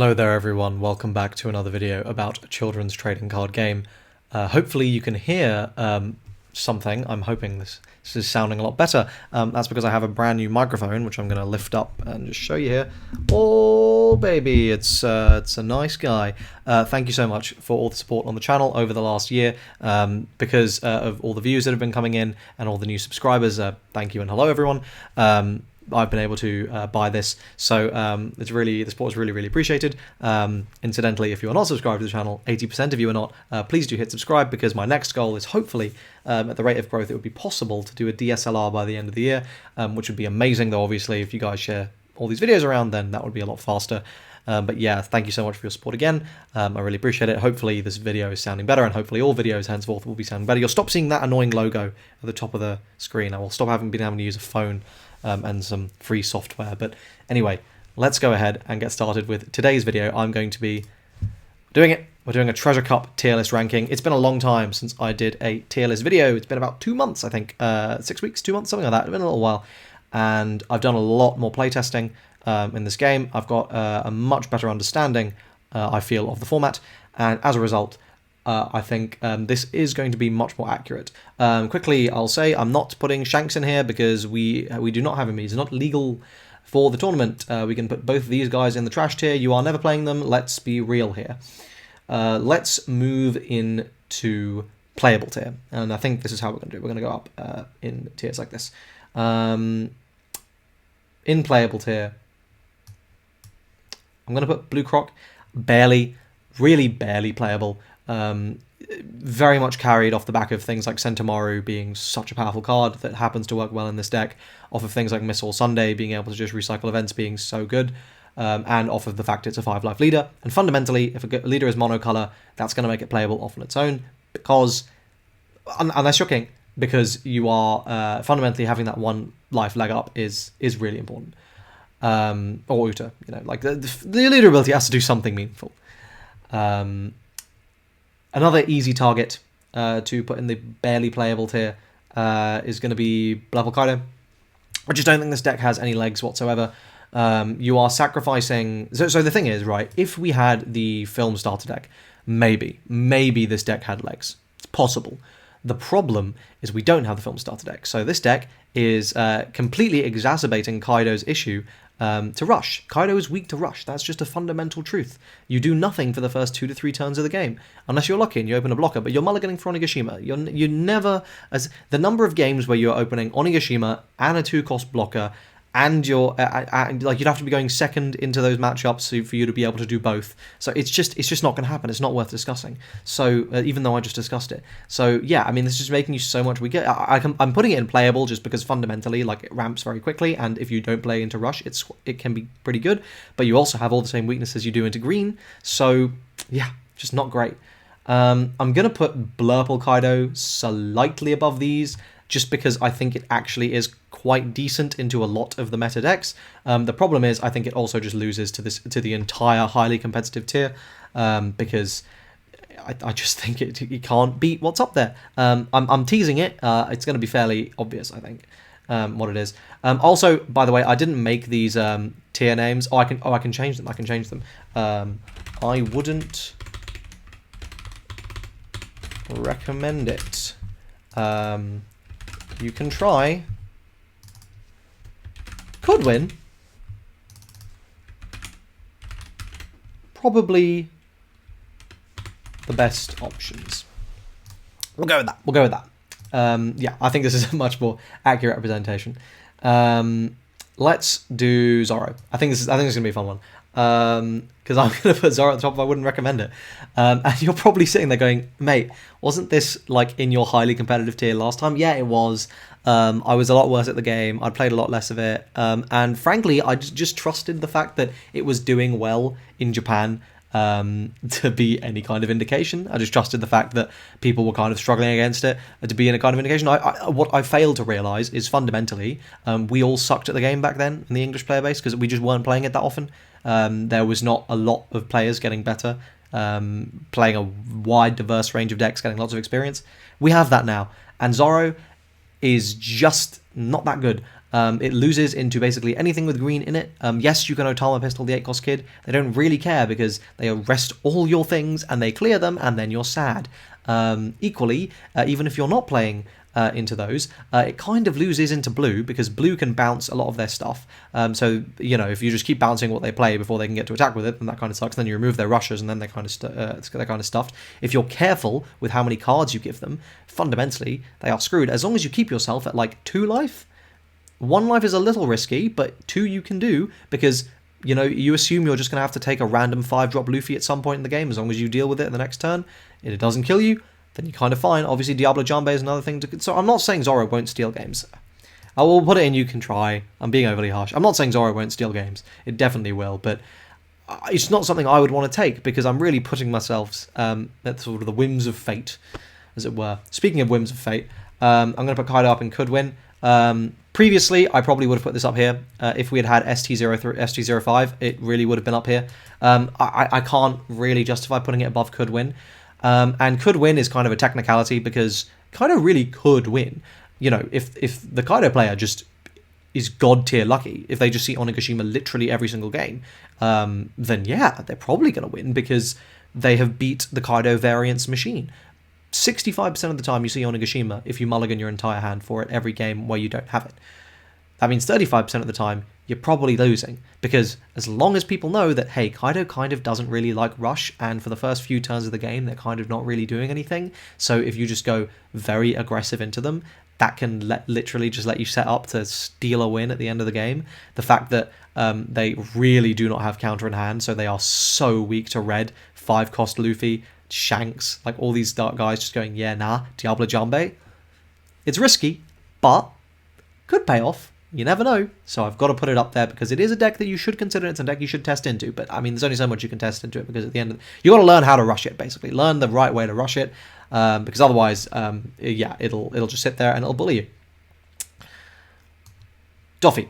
Hello there everyone, welcome back to another video about a children's trading card game. Hopefully you can hear something. I'm hoping this is sounding a lot better. That's because I have a brand new microphone which I'm going to lift up and just show you here. Oh baby, it's a nice guy. Thank you so much for all the support on the channel over the last year. Because of all the views that have been coming in and all the new subscribers. Thank you and hello everyone. I've been able to buy this, so the support is really appreciated. Incidentally, if you are not subscribed to the channel, 80% of you are not, please do hit subscribe, because my next goal is hopefully, at the rate of growth it would be possible to do a DSLR by the end of the year, which would be amazing, though obviously if you guys share all these videos around, then that would be a lot faster. But yeah, thank you so much for your support again. I really appreciate it. Hopefully this video is sounding better, and hopefully all videos henceforth will be sounding better. You'll stop seeing that annoying logo at the top of the screen. I will stop having to use a phone and some free software. But anyway, let's go ahead and get started with today's video. I'm going to be doing it. We're doing a Treasure Cup tier list ranking. It's been a long time since I did a tier list video. It's been about 2 months, I think. 6 weeks, 2 months, something like that. It's been a little while. And I've done a lot more playtesting in this game. I've got a much better understanding, I feel, of the format. And as a result, I think this is going to be much more accurate. Quickly, I'll say I'm not putting Shanks in here because we do not have him. He's not legal for the tournament. We can put both of these guys in the trash tier. You are never playing them. Let's be real here. Let's move into playable tier. And I think this is how we're going to do it. We're going to go up in tiers like this. In playable tier, I'm going to put Blue Croc. Barely, really barely playable. Very much carried off the back of things like Centauru being such a powerful card that happens to work well in this deck, off of things like Missile Sunday being able to just recycle events being so good, and off of the fact it's a 5-life leader. And fundamentally, if a leader is monocolor, that's going to make it playable off on its own, because, unless you're king, because you are fundamentally having that 1 life leg up is really important. Or Uta, like the leader ability has to do something meaningful. Another easy target to put in the barely playable tier is going to be Level Kaido. I just don't think this deck has any legs whatsoever. You are sacrificing... So the thing is, right, if we had the film starter deck, maybe this deck had legs. It's possible. The problem is we don't have the film starter deck. So this deck is completely exacerbating Kaido's issue to rush. Kaido is weak to rush. That's just a fundamental truth. You do nothing for the first 2 to 3 turns of the game, unless you're lucky and you open a blocker, but you're mulliganing for Onigashima. You never... the number of games where you're opening Onigashima and a 2-cost blocker, and you're like, you'd have to be going second into those matchups for you to be able to do both. So it's just not going to happen. It's not worth discussing. So even though I just discussed it, so yeah, I mean, this is just making you so much weaker. I'm putting it in playable just because fundamentally, like, it ramps very quickly, and if you don't play into rush, it can be pretty good. But you also have all the same weaknesses you do into green. So yeah, just not great. I'm gonna put Blurple Kaido slightly above these, just because I think it actually is quite decent into a lot of the meta decks. The problem is, I think it also just loses to the entire highly competitive tier, because I just think it can't beat what's up there. I'm teasing it. It's going to be fairly obvious, I think, what it is. Also, by the way, I didn't make these tier names. I can change them. I can change them. I wouldn't recommend it. You can try. Could win. Probably the best options. We'll go with that. We'll go with that. Yeah, I think this is a much more accurate representation. Let's do Zoro. I think this is gonna be a fun one. Because I'm going to put Zoro at the top if I wouldn't recommend it. And you're probably sitting there going, mate, wasn't this like in your highly competitive tier last time? Yeah, it was. I was a lot worse at the game. I played a lot less of it. And frankly, I just trusted the fact that it was doing well in Japan to be any kind of indication. I just trusted the fact that people were kind of struggling against it to be any kind of indication. What I failed to realise is fundamentally, we all sucked at the game back then in the English player base because we just weren't playing it that often. There was not a lot of players getting better, playing a wide, diverse range of decks, getting lots of experience. We have that now, and Zoro is just not that good. It loses into basically anything with green in it. Yes, you can Otama pistol the 8-cost kid. They don't really care because they arrest all your things and they clear them, and then you're sad. Equally, even if you're not playing into those, it kind of loses into blue because blue can bounce a lot of their stuff. So, you know, if you just keep bouncing what they play before they can get to attack with it, then that kind of sucks. Then you remove their rushes and then they're kind of stuffed. If you're careful with how many cards you give them, fundamentally, they are screwed. As long as you keep yourself at like 2 life. 1 life is a little risky, but 2 you can do because, you know, you assume you're just going to have to take a random 5-drop Luffy at some point in the game. As long as you deal with it in the next turn and it doesn't kill you, then you're kind of fine. Obviously, Diablo Jambe is another thing to... So I'm not saying Zoro won't steal games. I will put it in, you can try. I'm being overly harsh. I'm not saying Zoro won't steal games. It definitely will, but it's not something I would want to take because I'm really putting myself at sort of the whims of fate, as it were. Speaking of whims of fate, I'm going to put Kaido up in could win. Previously, I probably would have put this up here. If we had had ST03, ST05, it really would have been up here. I can't really justify putting it above could win. And could win is kind of a technicality because Kaido really could win. You know, if the Kaido player just is god tier lucky, if they just see Onigashima literally every single game, then yeah, they're probably going to win because they have beat the Kaido variance machine. 65% of the time you see Onigashima if you mulligan your entire hand for it every game where you don't have it. That means 35% of the time you're probably losing, because as long as people know that, hey, Kaido kind of doesn't really like rush, and for the first few turns of the game they're kind of not really doing anything, so if you just go very aggressive into them, that can literally just let you set up to steal a win at the end of the game. The fact that they really do not have counter in hand, so they are so weak to red, 5-cost Luffy, Shanks, like all these dark guys just going, yeah, nah, Diablo Jambe. It's risky, but could pay off. You never know. So I've got to put it up there because it is a deck that you should consider. It's a deck you should test into. But I mean, there's only so much you can test into it because at the end of you got to learn how to rush it, basically. Learn the right way to rush it, because otherwise, yeah, it'll just sit there and it'll bully you. Doffy.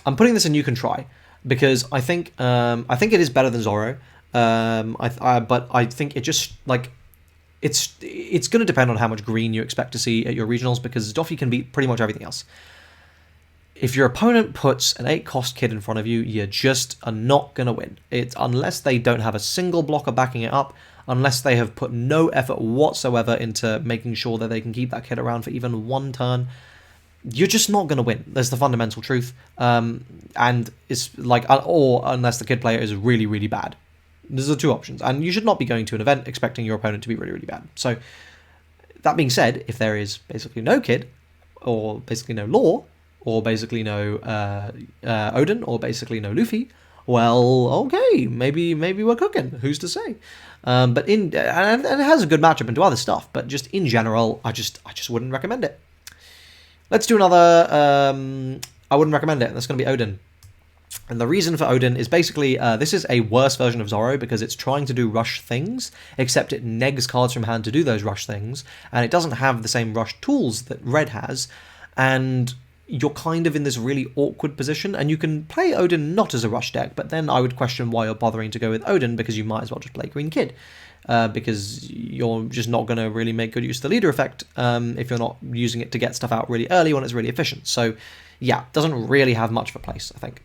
I'm putting this in you can try because I think it is better than Zoro. But I think it just, like, it's going to depend on how much green you expect to see at your regionals, because Doffy can beat pretty much everything else. If your opponent puts an 8-cost kid in front of you, you just are not going to win. It's unless they don't have a single blocker backing it up, unless they have put no effort whatsoever into making sure that they can keep that kid around for even 1 turn, you're just not going to win. That's the fundamental truth. And it's like, or unless the kid player is really, really bad. Those are the 2 options, and you should not be going to an event expecting your opponent to be really, really bad. So, that being said, if there is basically no kid, or basically no Law, or basically no Odin, or basically no Luffy, well, okay, maybe we're cooking. Who's to say? But and it has a good matchup into other stuff, but just in general, I just wouldn't recommend it. Let's do another. I wouldn't recommend it. That's going to be Odin. And the reason for Odin is basically, this is a worse version of Zoro because it's trying to do rush things, except it negs cards from hand to do those rush things, and it doesn't have the same rush tools that Red has, and you're kind of in this really awkward position, and you can play Odin not as a rush deck, but then I would question why you're bothering to go with Odin, because you might as well just play Green Kid, because you're just not going to really make good use of the leader effect if you're not using it to get stuff out really early when it's really efficient. So yeah, doesn't really have much of a place, I think.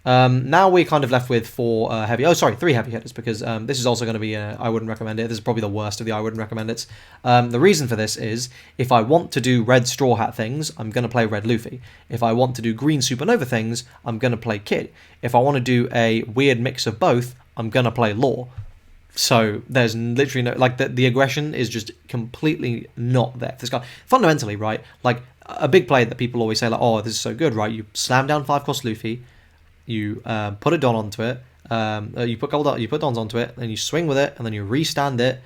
Now we're kind of left with 3 heavy hitters, because this is also going to be I wouldn't recommend it. This is probably the worst of the I wouldn't recommend it. The reason for this is, if I want to do red Straw Hat things, I'm going to play red Luffy. If I want to do green Supernova things, I'm going to play Kid. If I want to do a weird mix of both, I'm going to play Law. So there's literally no, like, the aggression is just completely not there. This guy, fundamentally, right, like, a big play that people always say, like, oh, this is so good, right, you slam down 5-cost Luffy, you put a Don onto it, you put Dons onto it, and you swing with it, and then you restand it,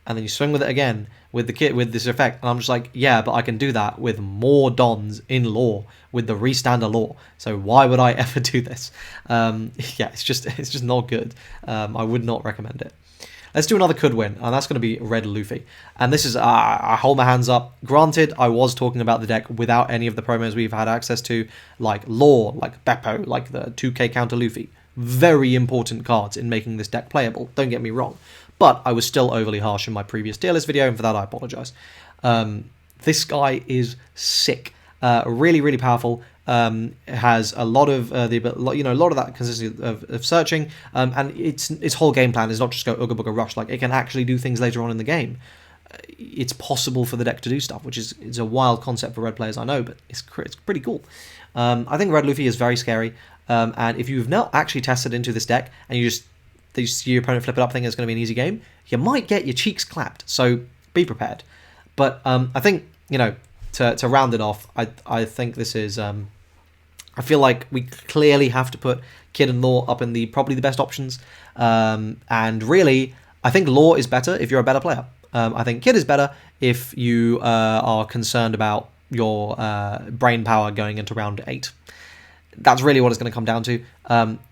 and then you swing with it again with the kit with this effect. And I'm just like, yeah, but I can do that with more Dons in Law with the restander Law. So why would I ever do this? Yeah, it's just not good. I would not recommend it. Let's do another could win, and that's going to be red Luffy. And this is, I hold my hands up. Granted, I was talking about the deck without any of the promos we've had access to, like Law, like Beppo, like the 2k counter Luffy. Very important cards in making this deck playable, don't get me wrong. But I was still overly harsh in my previous tier list video, and for that I apologise. This guy is sick. Really powerful. It has a lot of a lot of that consistency of searching, and its whole game plan is not just go Ooga Booga Rush. Like, it can actually do things later on in the game. It's possible for the deck to do stuff, which is a wild concept for red players, I know, but it's pretty cool. I think Red Luffy is very scary, and if you've not actually tested into this deck and you see your opponent flip it up thinking it's going to be an easy game, you might get your cheeks clapped, so be prepared. But I think, to round it off, I think this is... I feel like we clearly have to put Kid and Law up in probably the best options, and really, I think Law is better if you're a better player. I think Kid is better if you are concerned about your brain power going into round 8. That's really what it's going to come down to.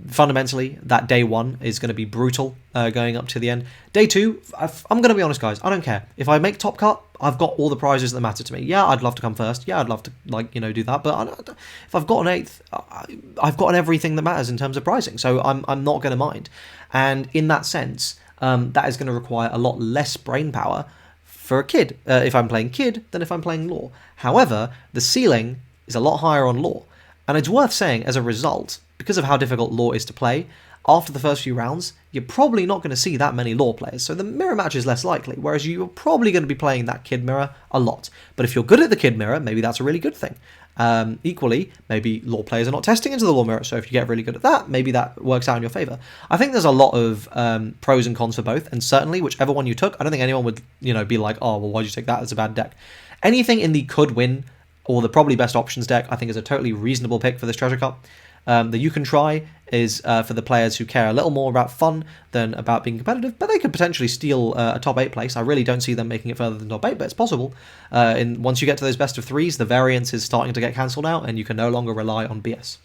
Fundamentally, that day 1 is going to be brutal going up to the end. Day 2, I'm going to be honest, guys, I don't care. If I make top cut, I've got all the prizes that matter to me. Yeah, I'd love to come first. Yeah, I'd love to, do that. But if I've got an 8th, I've gotten everything that matters in terms of pricing. So I'm not going to mind. And in that sense, that is going to require a lot less brain power for a Kid, if I'm playing Kid, than if I'm playing Law. However, the ceiling is a lot higher on Law. And it's worth saying, as a result, because of how difficult Law is to play, after the first few rounds, you're probably not going to see that many Law players, so the mirror match is less likely, whereas you're probably going to be playing that Kid mirror a lot. But if you're good at the Kid mirror, maybe that's a really good thing. Equally, maybe Law players are not testing into the Law mirror, so if you get really good at that, maybe that works out in your favour. I think there's a lot of pros and cons for both, and certainly, whichever one you took, I don't think anyone would be like, oh, well, why'd you take that? That's a bad deck. Anything in the could win, or the probably best options deck, I think is a totally reasonable pick for this Treasure Cup. The You Can Try is for the players who care a little more about fun than about being competitive, but they could potentially steal a top 8 place. I really don't see them making it further than top 8, but it's possible. Once you get to those best of 3s, the variance is starting to get cancelled out, and you can no longer rely on BS.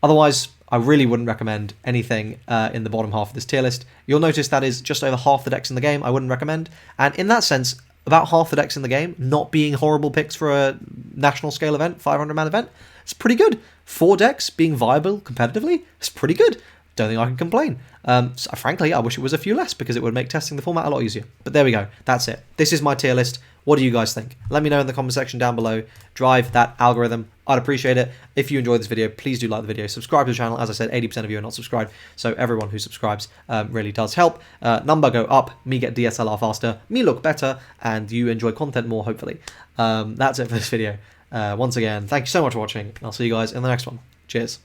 Otherwise, I really wouldn't recommend anything in the bottom half of this tier list. You'll notice that is just over half the decks in the game I wouldn't recommend, and in that sense, about half the decks in the game not being horrible picks for a national scale event, 500-man event, it's pretty good. 4 decks being viable competitively, it's pretty good. Don't think I can complain. So frankly, I wish it was a few less, because it would make testing the format a lot easier. But there we go. That's it. This is my tier list. What do you guys think? Let me know in the comment section down below. Drive that algorithm. I'd appreciate it. If you enjoyed this video, please do like the video. Subscribe to the channel. As I said, 80% of you are not subscribed, so everyone who subscribes really does help. Number go up, me get DSLR faster, me look better, and you enjoy content more, hopefully. That's it for this video. Once again, thank you so much for watching. I'll see you guys in the next one. Cheers.